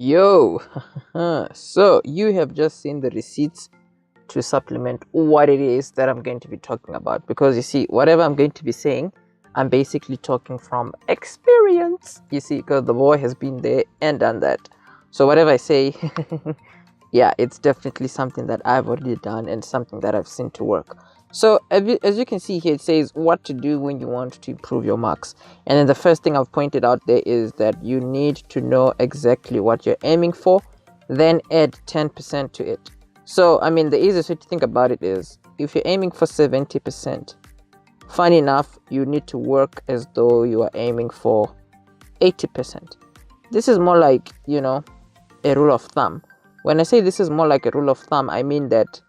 Yo, so you have just seen the receipts to supplement what it is that I'm going to be talking about. Because you see, whatever I'm going to be saying, I'm basically talking from experience. You see, because the boy has been there and done that. So whatever I say, yeah, it's definitely something that I've already done and something that I've seen to work. So as you can see here, it says what to do when you want to improve your marks. And then the first thing I've pointed out there is that you need to know exactly what you're aiming for, then add 10% to it. So, I mean, the easiest way to think about it is if you're aiming for 70%, funny enough, you need to work as though you are aiming for 80%. This is more like, a rule of thumb. When I say this is more like a rule of thumb, I mean that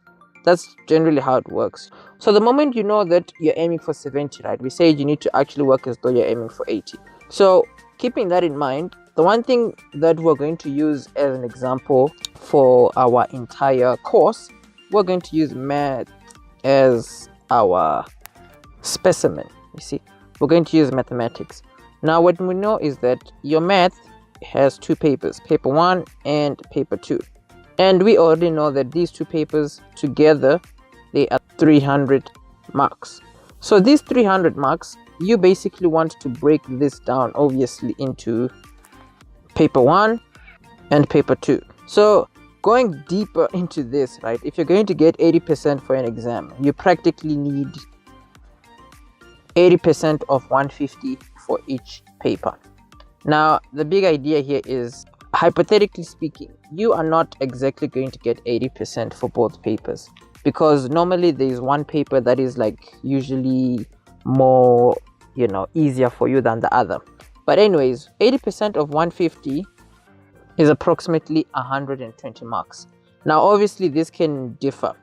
that's generally how it works. So the moment you know that you're aiming for 70, right, we say you need to actually work as though you're aiming for 80. So keeping that in mind, the one thing that we're going to use as an example for our entire course, we're going to use math as our specimen. You see, we're going to use mathematics. Now what we know is that your math has two papers, paper 1 and paper 2. And we already know that these two papers together, they are 300 marks. So these 300 marks, you basically want to break this down, obviously, into paper 1 and paper 2. So going deeper into this, right, if you're going to get 80% for an exam, you practically need 80% of 150 for each paper. Now, the big idea here is, hypothetically speaking, you are not exactly going to get 80% for both papers, because normally there's one paper that is like usually more, easier for you than the other. But anyways, 80% of 150 is approximately 120 marks. Now, obviously, this can differ.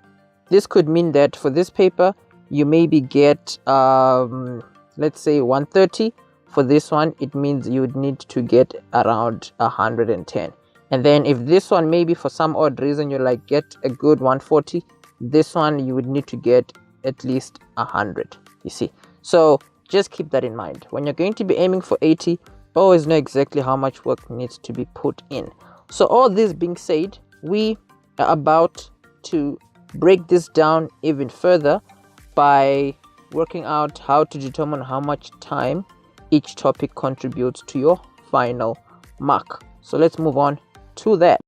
This could mean that for this paper, you maybe get, let's say 130. For this one, it means you would need to get around 110. And then if this one, maybe for some odd reason, you like get a good 140, this one you would need to get at least 100, you see. So just keep that in mind. When you're going to be aiming for 80, always know exactly how much work needs to be put in. So all this being said, we are about to break this down even further by working out how to determine how much time each topic contributes to your final mark. So let's move on to that.